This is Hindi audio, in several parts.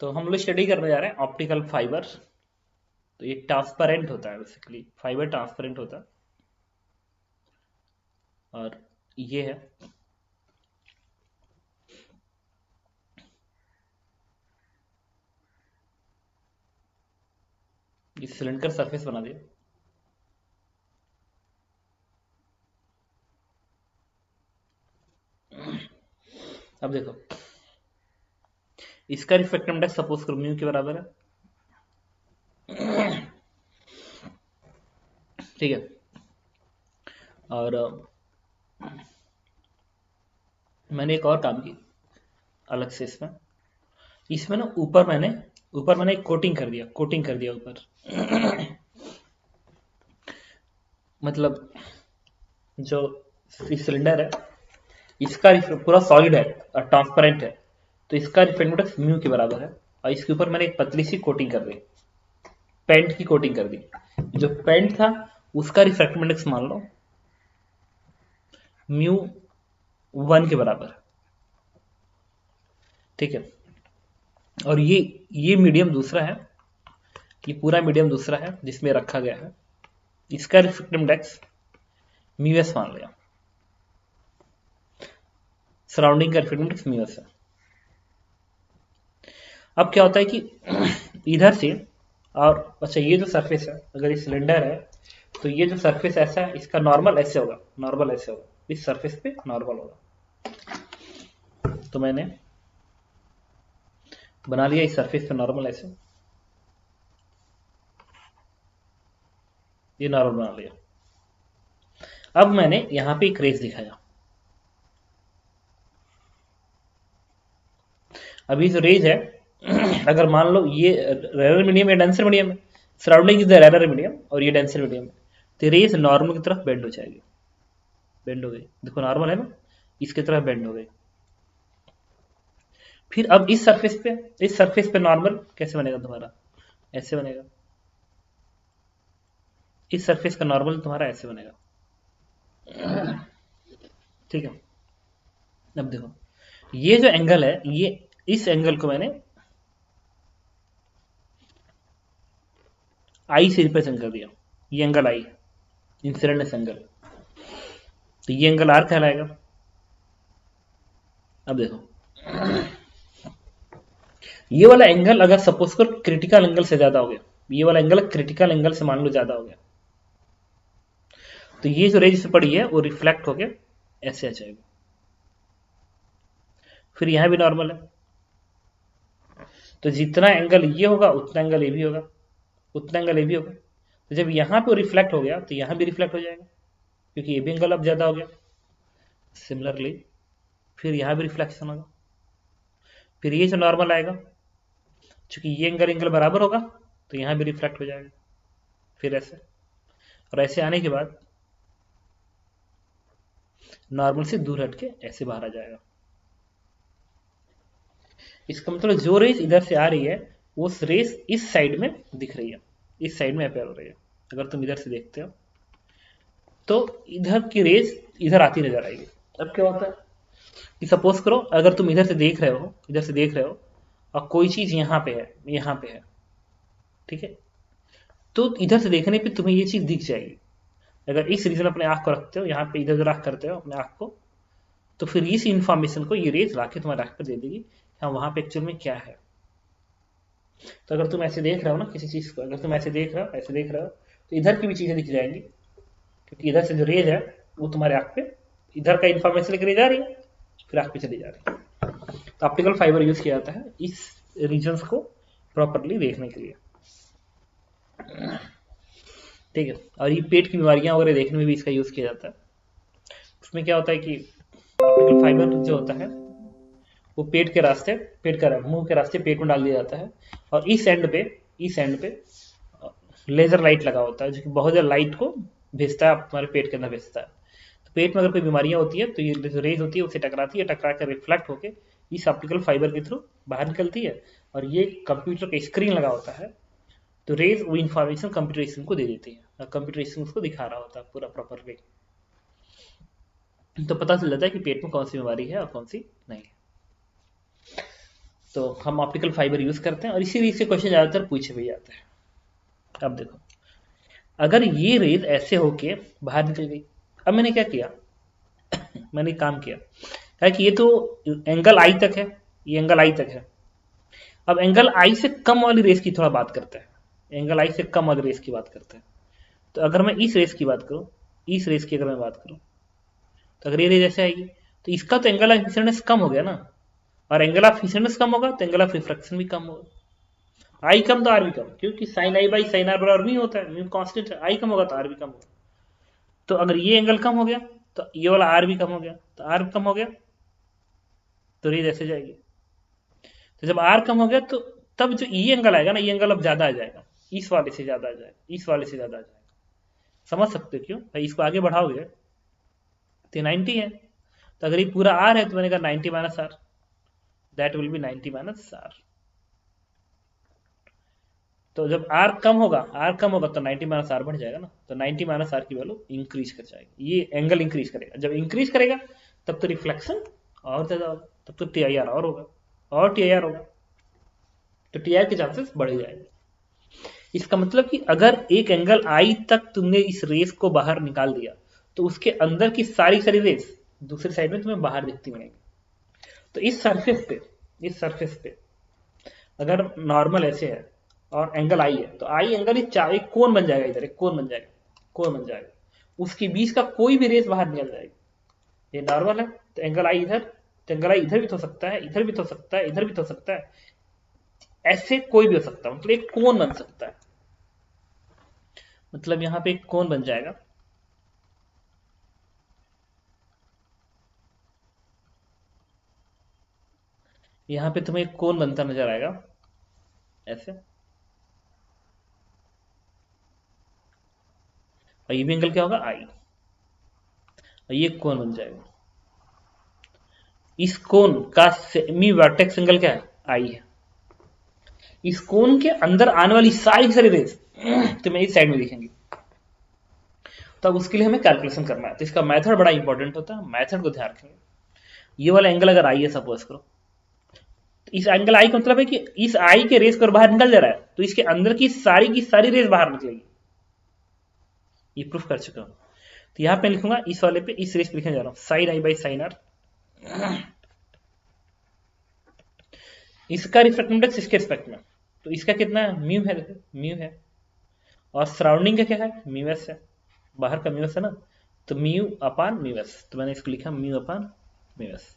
तो हम लोग स्टडी करने जा रहे हैं ऑप्टिकल फाइबर। तो ये ट्रांसपेरेंट होता है, बेसिकली फाइबर ट्रांसपेरेंट होता है। और ये है ये सिलेंडर सरफेस बना दिया। अब देखो, इसका रिफ्रैक्टिव इंडेक्स सपोज करो म्यू के बराबर है, ठीक है। और मैंने एक और काम की अलग से इसमें इसमें ना ऊपर मैंने एक कोटिंग कर दिया ऊपर। मतलब जो सिलेंडर है इसका पूरा सॉलिड है और ट्रांसपेरेंट है, तो इसका रिफ्रैक्टिव इंडेक्स म्यू के बराबर है। और इसके ऊपर मैंने एक पतली सी कोटिंग कर दी, पेंट की कोटिंग कर दी। जो पेंट था उसका रिफ्रैक्टिव इंडेक्स मान लो म्यू 1 के बराबर, ठीक है। और ये मीडियम दूसरा है, ये पूरा मीडियम दूसरा है जिसमें रखा गया है। इसका रिफ्रैक्टिव इंडेक्स म्यू एस मान लिया, सराउंडिंग का रिफ्रैक्टिव इंडेक्स म्यू एस है। अब क्या होता है कि इधर से, और अच्छा ये जो सरफेस है, अगर ये सिलेंडर है तो ये जो सरफेस ऐसा है, इसका नॉर्मल ऐसे होगा, नॉर्मल ऐसे होगा, इस सरफेस पे नॉर्मल होगा। तो मैंने बना लिया इस सरफेस पे नॉर्मल ऐसे, ये नॉर्मल बना लिया। अब मैंने यहां पे एक रेस दिखाया। अभी जो रेज है, अगर मान लो ये रेयर मीडियम या डेंसर मीडियम है, surrounding is the rare medium और ये डेंसर मीडियम है, तो रेज नॉर्मल की तरफ बेंड हो जाएगी। बेंड हो गई, देखो नॉर्मल है ना, इसकी तरफ बेंड हो गई। फिर अब इस सरफेस पे नॉर्मल कैसे बनेगा तुम्हारा, ऐसे बनेगा। इस सरफेस का नॉर्मल तुम्हारा ऐसे बनेगा, ठीक है। अब देखो ये जो एंगल है, ये इस एंगल को मैंने आई से रिप्रेजेंट कर दिया। ये एंगल आई, इंसिडेंस एंगल, तो ये एंगल आर कहलाएगा। अब देखो ये वाला एंगल अगर सपोज कर क्रिटिकल एंगल से ज्यादा हो गया, ये वाला एंगल क्रिटिकल एंगल से मान लो ज्यादा हो गया, तो ये जो रेज पड़ी है वो रिफ्लेक्ट होके ऐसे आ जाएगी। फिर यहां भी नॉर्मल है, तो जितना एंगल ये होगा उतना एंगल ये भी होगा, उतना एंगल ये भी होगा। तो जब यहां पे रिफ्लेक्ट हो गया तो यहां भी रिफ्लेक्ट हो जाएगा, क्योंकि ये भी एंगल अब ज्यादा हो गया। सिमिलरली फिर यहां भी रिफ्लेक्शन होगा, फिर ये जो नॉर्मल आएगा, चूंकि ये एंगल एंगल बराबर होगा तो यहां भी रिफ्लेक्ट हो जाएगा, फिर ऐसे। और ऐसे आने के बाद नॉर्मल से दूर हटके ऐसे बाहर आ जाएगा। इसका मतलब जो रेस इधर से आ रही है वो रेस इस साइड में दिख रही है, इस साइड में अपेयर हो रही है। अगर तुम इधर से देखते हो तो इधर की रेस इधर आती नजर आएगी। अब क्या होता है कि सपोज करो अगर तुम इधर से देख रहे हो, इधर से देख रहे हो और कोई चीज यहाँ पे है, यहाँ पे है, ठीक है, तो इधर से देखने पे तुम्हें ये चीज दिख जाएगी। अगर इस रीजन अपने आंख को रखते हो, यहाँ पे इधर उधर आंख करते हो अपने आंख को, तो फिर इस इंफॉर्मेशन को ये रेज लाके तुम्हारे आंख पर दे देगी, हाँ वहां पे एक्चुअल में क्या है। तो अगर तुम ऐसे देख रहे हो ना किसी चीज को, अगर तुम ऐसे देख रहे हो, ऐसे देख रहे हो, तो इधर की भी चीजें दिख जाएंगी, क्योंकि इधर से जो रेज है वो तुम्हारे आंख पे इधर का इंफॉर्मेशन लेकर जा रही है, फिर आंख पे चली जा रही है। तो ऑप्टिकल फाइबर यूज किया जाता है इस रीजन को प्रॉपरली देखने के लिए, ठीक है। और ये पेट की बीमारियां वगैरह देखने में भी इसका यूज किया जाता है। उसमें क्या होता है कि ऑप्टिकल फाइबर जो होता है वो पेट के रास्ते, पेट का मुंह के रास्ते पेट में डाल दिया जाता है, और इस एंड पे लेजर लाइट लगा होता है जो कि बहुत ज्यादा लाइट को भेजता है, तुम्हारे पेट के अंदर भेजता है। तो पेट में अगर कोई बीमारियां होती है तो ये जो रेज होती है उससे टकराती है, टकरा कर रिफ्लेक्ट होकर इस ऑप्टिकल फाइबर के थ्रू बाहर निकलती है, और ये कंप्यूटर का स्क्रीन लगा होता है, तो रेज वो इन्फॉर्मेशन कंप्यूटर स्क्रीन को दे देती है, और कंप्यूटर स्क्रीन उसको दिखा रहा होता है पूरा प्रॉपर वे। तो पता चल जाता है कि पेट में कौन सी बीमारी है और कौन सी नहीं है। तो हम ऑप्टिकल फाइबर यूज करते हैं और इसी रीज से क्वेश्चन ज्यादातर पूछे भी जाते हैं। अब देखो, अगर ये रेज ऐसे होके बाहर निकल गई, अब मैंने क्या किया, मैंने एक काम किया, कहा कि ये तो एंगल आई तक है, ये एंगल आई तक है। अब एंगल आई से कम वाली रेस की थोड़ा बात करते हैं, एंगल आई से कम वाली रेस की बात करते हैं। तो अगर मैं इस रेस की बात करूं, इस रेस की अगर मैं बात करूं, तो अगर ये रेस ऐसे आएगी तो इसका तो एंगल ऑफ इंसिडेंस कम हो गया ना, और एंगल ऑफ इंसिडेंस कम होगा तो एंगल ऑफ रिफ्रैक्शन भी कम होगा। आई कम तो आर भी कम, क्योंकि sine i by sine r बराबर म्यू होता है, म्यू कांस्टेंट है, आई कम होगा तो आर भी कम होगा। तो अगर ये एंगल कम हो गया तो ये वाला आर भी कम हो गया, तो आर कम हो गया तो रेज ऐसे जाएगी। तो जब आर कम हो गया तो तब जो ई एंगल आएगा ना, ये एंगल अब ज्यादा आ जाएगा, इस वाले से ज्यादा आ जाएगा, इस वाले से ज्यादा आ जाएगा। समझ सकते हो क्यों भाई, इसको आगे बढ़ाओगे तो 90 है, तो अगर ये पूरा आर है तो मैंने कहा 90 minus r, that will be 90 minus r. तो जब आर कम होगा, आर कम होगा तो 90 माइनस आर बढ़ जाएगा ना, तो 90 माइनस आर की वैल्यू इंक्रीज कर जाएगी, ये एंगल इंक्रीज करेगा। जब इंक्रीज करेगा तब तो रिफ्लेक्शन और ज्यादा होगा, तब तो टी आई आर और होगा, और टी आई आर होगा, तो टी आई के चांसेस बढ़ जाएंगे। इसका मतलब कि अगर एक एंगल आई तक तुमने इस रेस को बाहर निकाल दिया तो उसके अंदर की सारी सारी रेस दूसरी साइड में तुम्हें बाहर दिखती मिलेंगी। तो इस सरफेस पे अगर नॉर्मल ऐसे है और एंगल आई है, तो आई एंगल एक कोन बन जाएगा, इधर एक कोन बन जाएगा, कोन बन जाएगा, उसके बीच का कोई भी रेस बाहर निकल जाएगी। ये नॉर्मल है तो एंगल आई इधर, तो एंगल आई इधर भी तो हो सकता है, इधर भी तो हो सकता है, इधर भी तो हो सकता है, ऐसे कोई भी हो सकता है, मतलब एक कोन बन सकता है, मतलब यहां पे एक कोन बन जाएगा। यहां पे तुम्हें एक कोन बनता नजर आएगा ऐसे, और ये भी एंगल क्या होगा आई, और ये कोन बन जाएगा। इस कोन का सेमी वर्टेक्स एंगल क्या है, आई है। इस कोन के अंदर आने वाली सारी सारी रेस तुम्हें इस साइड में दिखेंगी। तो अब उसके लिए हमें कैलकुलेशन करना है, तो इसका मेथड बड़ा इंपॉर्टेंट होता है, मेथड को ध्यान रखेंगे। ये वाला एंगल अगर आई है सपोज करो, तो इस एंगल आई का मतलब है कि इस आई के रेस को बाहर निकल जा रहा है, तो इसके अंदर की सारी रेस बाहर निकलेगी, ये प्रूफ कर चुका हूं। तो यहां पे लिखूंगा इस वाले पे, इस रेस पे लिखने जा रहा हूं sine i by sine r, इसका रिफ्रैक्टिव इंडेक्स इसके रिस्पेक्ट में, तो इसका कितना है, म्यू है, देखो म्यू है, और सराउंडिंग का क्या है, म्यू एस है, बाहर का म्यू एस है ना, तो म्यू अपान म्यू एस, तो मैंने इसको लिखा म्यू अपान म्यू एस।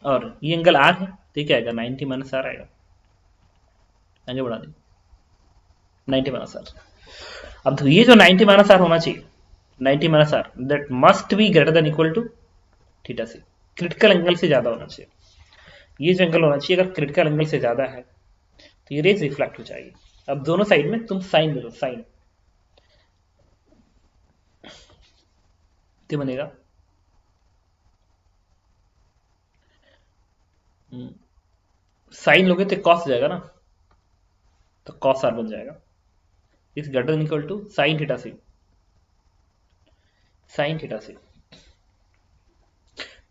और ये एंगल आर है, तो क्या आएगा 90 माइनस आर आएगा, आगे बढ़ा दी 90 माइनस आर। अब तो ये जो 90 माइनस आर होना चाहिए, 90 minus r that must be greater than equal to theta c, critical angle से ज्यादा होना चाहिए। ये जो एंगल होना चाहिए अगर क्रिटिकल एंगल से ज्यादा है तो ये रेज रिफ्लेक्ट हो जाएगी। अब दोनों साइड में तुम साइन ले लो, साइन क्या बनेगा, साइन लोगे तो कॉस जाएगा ना, तो कॉस आर बन जाएगा, इस greater than equal to sine theta C, sine theta c.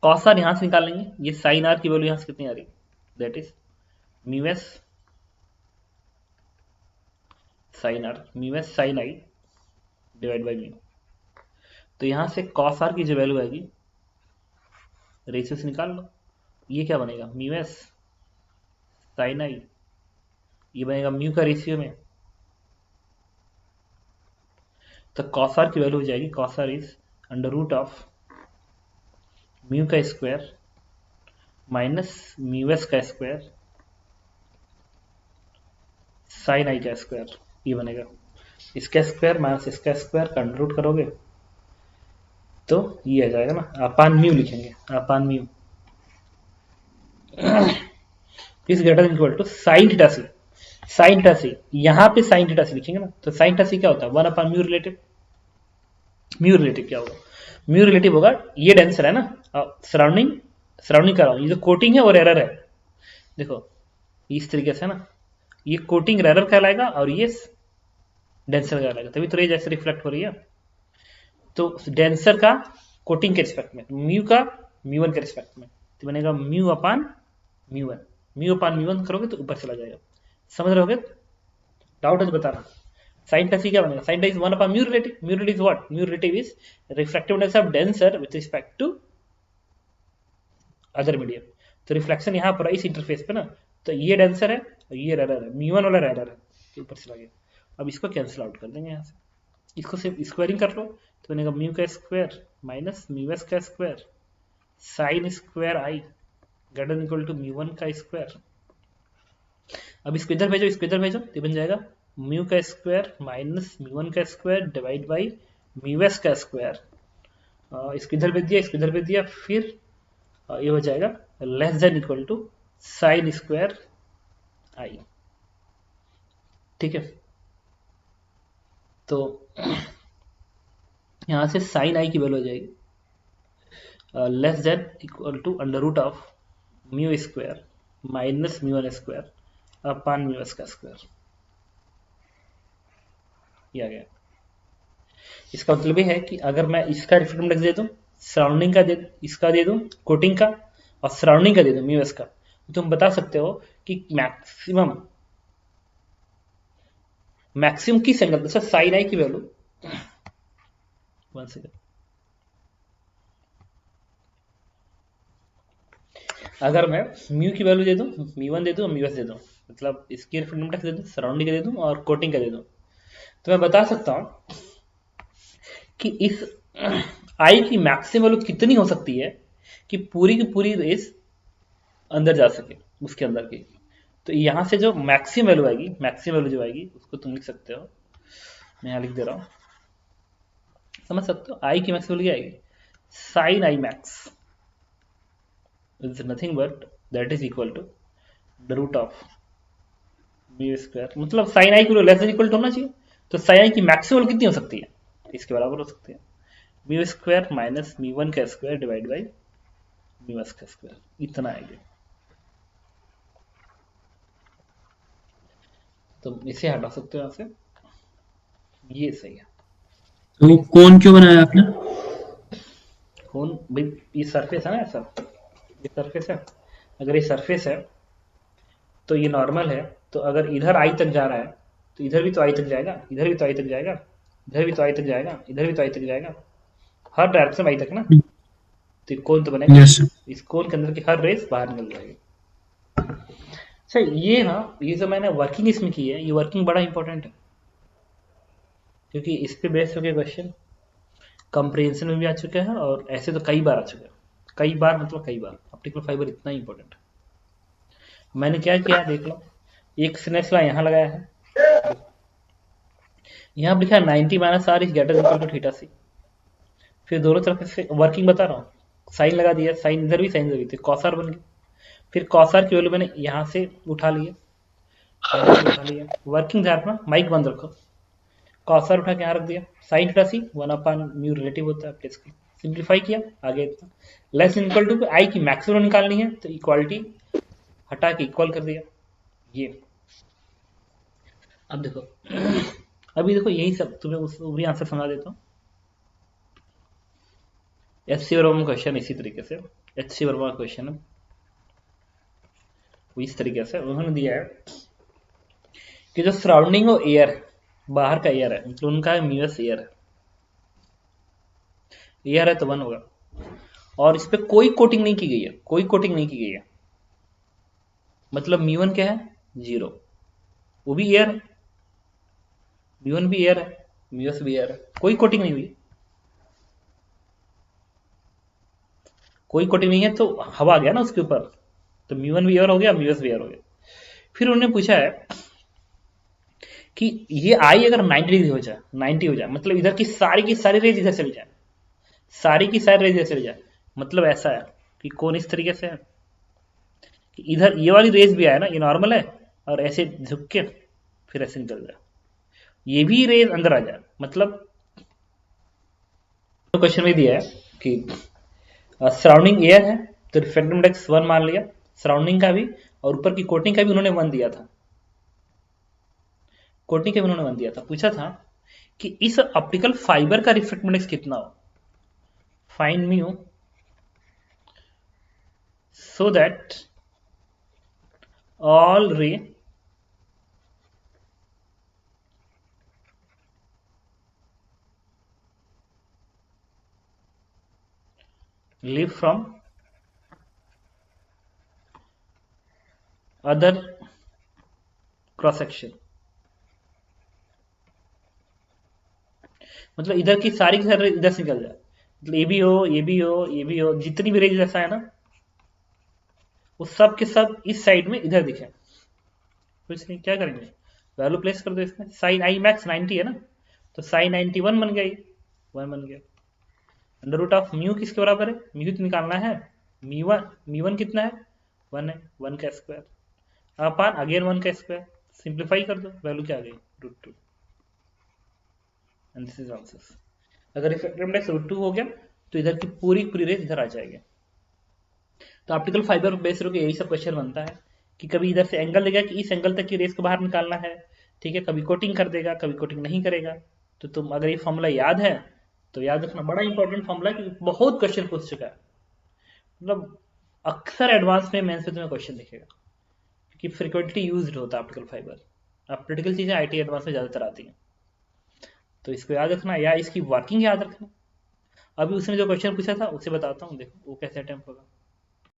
Cos r यहां से निकाल लेंगे, ये साइन आर की वैल्यू यहां से कितनी आ रही, that is mu s sine r, mu s sine i divide by mu. तो यहां से कॉस आर की जो वैल्यू आएगी रेशियो से निकाल लो, ये क्या बनेगा म्यू एस साइन आई, ये बनेगा म्यू का रेशियो में, तो कॉस आर की वैल्यू हो जाएगी, cos r is under root of mu का स्क्वायर माइनस म्यू एस का स्क्वायर साइन आई का स्क्वायर, ये बनेगा, इसका स्क्वायर माइनस इसका स्क्वायर का अंडर रूट करोगे तो ये आ जाएगा ना, अपान म्यू लिखेंगे, upon mu is greater than equal to sine theta C, sine theta C, यहां पे साइन थीटा सी लिखेंगे ना, तो साइन थीटा सी क्या होता है 1 अपान म्यू रिलेटिव, म्यू रिलेटिव क्या होगा, म्यू रिलेटिव होगा ये डेंसर है ना, सराउंडिंग सराउंडिंग कर रहा हूं, ये जो कोटिंग है और एरर है, देखो इस तरीके से ना, ये कोटिंग एरर कहलाएगा और ये डेंसर कहलाएगा, तभी तो रेज ऐसे रिफ्लेक्ट हो रही है। तो डेंसर का कोटिंग के रिस्पेक्ट में, म्यू का म्यू वन के रिस्पेक्ट में, तो बनेगा म्यू अपान म्यू वन। म्यू अपान म्यू वन करोगे तो ऊपर चला जाएगा। समझ रहे होगे? डाउट है तो बताना। साइन सी क्या बनेगा? Sine is one upon mu relative. Mu relative is what? Mu relative is refractive index of denser with respect to other medium. तो रिफ्लेक्शन यहाँ पर इस इंटरफेस पे ना, तो ये डेंसर है और ये रेडर है, म्यू वन वाला रेडर है, तो ऊपर चला गया। अब इसको कैंसिल आउट कर देंगे यहाँ से, इसको सिर्फ स्क्वायरिंग कर लो तो बनेगा म्यू का स्क्वायर माइनस म्यू एस का square sine square i greater than equal to mu one का स्क्वायर। अब इसको इधर भेजो, इसको इधर भेजो, तो बन जाएगा म्यू का स्क्वायर माइनस म्यू वन का square divide by mu S का स्क्वायर। इसको इधर भेज दिया, इसको इधर भेज दिया, फिर ये हो जाएगा less than equal to sine square i. ठीक है, तो यहां से साइन आई की वैल्यू हो जाएगी less than equal to under root of mu square minus mu one square upon mu S का स्क्वायर। ये आ गया। इसका मतलब ये है कि अगर मैं इसका रिफ्लेक्टिव इंडेक्स दे दूं, सराउंडिंग का इसका दे दूं, कोटिंग का, और सराउंडिंग का दे दूं म्यू एस का, तो तुम बता सकते हो कि मैक्सिमम किस एंगल पे? साइन आई की वैल्यू, वन सेकंड, अगर मैं म्यू की वैल्यू दे दूं, म्यू वन दे दूं, म्यू एस दे दूं, मतलब इसकी रिफ्लेक्टिव इंडेक्स दे दूं, सराउंडिंग का दे दूं और कोटिंग का दे दूं, तो मैं बता सकता हूं कि इस आई की मैक्सिमम वैल्यू कितनी हो सकती है कि पूरी की पूरी रेस अंदर जा सके उसके अंदर की। तो यहां से जो मैक्सिमम वैल्यू आएगी, मैक्सिमम वैल्यू जो आएगी उसको तुम लिख सकते हो, मैं यहां लिख दे रहा हूं, समझ सकते हो। आई की मैक्सिमम वैल्यू क्या आएगी? Sine i max is nothing but that is equal to the root of mu square, मतलब साइन आई को लेस देन इक्वल टू होना चाहिए। तो साइन आई की मैक्सिमम कितनी हो सकती है? इसके बराबर हो सकती है mu square minus mu one का square divide by mu S का स्क्वायर, इतना आएगा। तो इसे हटा सकते हो यहाँ से, ये सही है। तो कौन क्यों बनाया आपने? कौन भाई? ये सरफेस है ना, ऐसा ये सरफेस है, अगर ये सरफेस है तो ये नॉर्मल है, तो अगर इधर आई तक जा रहा है तो इधर भी तो आई तक जाएगा, इधर भी तो आई तक जाएगा, इधर भी तो आई तक जाएगा, इधर भी तो आई तक जाएगा, हर डायरेक्शन में आई तक ना, तो कोन तो बनेगा। यस। इस कोन के अंदर की हर रेस बाहर निकल जाएगी। अच्छा, ये ना, ये जो मैंने वर्किंग इसमें की है, ये वर्किंग बड़ा इंपॉर्टेंट है, क्योंकि इस पे बेस होकर क्वेश्चन कंप्रिहेंशन में भी आ चुके हैं और ऐसे तो कई बार आ चुके हैं, कई बार मतलब कई बार। ऑप्टिकल फाइबर इतना इंपॉर्टेंट है। मैंने क्या किया देख लो, एक स्नेसला यहाँ लगाया है, यहाँ लिखा है 90 minus r is greater equal to theta C. फिर दोनों तरफ से वर्किंग बता रहा हूँ, साइन लगा दिया, साइन इधर भी साइन इधर भी, तो कॉसार बन गया। फिर कॉसार की वैल्यू मैंने यहाँ से उठा लिया, उठा लिया, वर्किंग ध्यान रखना, माइक बंद रखो, कॉसार उठा के यहाँ रख दिया, साइन थीटा सी वन अपान म्यू रिलेटिव होता है, प्लेस की सिंप्लीफाई किया, आगे इतना लेस इक्वल टू आई की मैक्सिमम निकालनी है, तो इक्वालिटी हटा के इक्वल कर दिया ये। अब देखो, अभी देखो यही सब तुम्हें उस भी आंसर समझा देता हूँ। एच सी वर्मा क्वेश्चन इसी तरीके से, एच सी वर्मा क्वेश्चन है इस तरीके से उन्होंने दिया है कि जो सराउंडिंग और एयर है, बाहर का एयर है, मतलब उनका म्यूएस एयर है, एयर है तो वन होगा, और इस पे कोई कोटिंग नहीं की गई है, कोई कोटिंग नहीं की गई है, मतलब म्यू वन क्या है? 0, वो भी एयर है, म्यू वन भी एयर है, म्यूएस भी एयर है, कोई कोटिंग नहीं हुई, कोई कोटिंग नहीं है, तो हवा आ गया ना उसके ऊपर, तो म्यू वन भी एयर हो गया, म्यूएस भी एयर हो गया। फिर उन्होंने पूछा है कि ये आई अगर 90 डिग्री हो जाए, 90 हो जाए, मतलब इधर की सारी रेज इधर चली जाए, सारी की सारी रेज इधर चली जाए, मतलब ऐसा है कि कौन इस तरीके से है कि इधर ये वाली रेज भी आया ना, ये नॉर्मल है, और ऐसे झुक के फिर ऐसे निकल जाए, ये भी रेज अंदर आ जाए, मतलब क्वेश्चन में दिया है कि सराउंडिंग एयर है तो रिफ्लेक्टिव इंडेक्स 1 मान लिया, सराउंडिंग का भी और ऊपर की कोटिंग का भी उन्होंने 1 दिया था, कोटिंग का भी उन्होंने 1 दिया था। पूछा था कि इस ऑप्टिकल फाइबर का रिफ्लेक्टिव इंडेक्स कितना हो, find mu so that all ray live from other cross section. मतलब इधर की सारी इधर से निकल जाए, मतलब ये भी हो, ये भी हो, ये भी हो, जितनी भी रेज जैसा है ना वो सब के सब इस साइड में इधर दिखे। कुछ नहीं, क्या करेंगे, वैल्यू प्लेस कर दो इसमें। साइन आई मैक्स 90 है ना, तो साइन 91 बन गई, 1 बन गया। अंडर रूट ऑफ म्यू किसके बराबर है, म्यू तो निकालना है, म्यू वन कितना है, 1 है, 1 का स्क्वायर अपान अगेन 1 का स्क्वायर, सिंप्लीफाई कर दो, वैल्यू क्या आ गई, √2, एंड दिस इज आंसर। अगर रिफ्रैक्टिव इंडेक्स √2 हो गया तो इधर की पूरी पूरी रेज इधर आ जाएगी। तो ऑप्टिकल फाइबर बेस्ड होकर यही सब क्वेश्चन बनता है कि कभी इधर से एंगल देगा कि इस एंगल तक की रेस को बाहर निकालना है, ठीक है, कभी कोटिंग कर देगा, कभी कोटिंग नहीं करेगा। तो तुम अगर ये फॉर्मूला याद है तो याद रखना, बड़ा इंपॉर्टेंट फॉर्मूला है, क्योंकि बहुत क्वेश्चन पूछ चुका है, मतलब अक्सर एडवांस में मेंस में तुम्हें क्वेश्चन दिखेगा, क्योंकि फ्रिक्वेंटली यूज्ड होता है ऑप्टिकल फाइबर। अब प्रैक्टिकल चीजें आईटी एडवांस में ज्यादातर आती हैं, तो इसको याद रखना या इसकी वर्किंग याद रखना। अभी उसने जो क्वेश्चन पूछा था उसे बताता हूँ, देखो वो कैसे अटेम्प्ट होगा।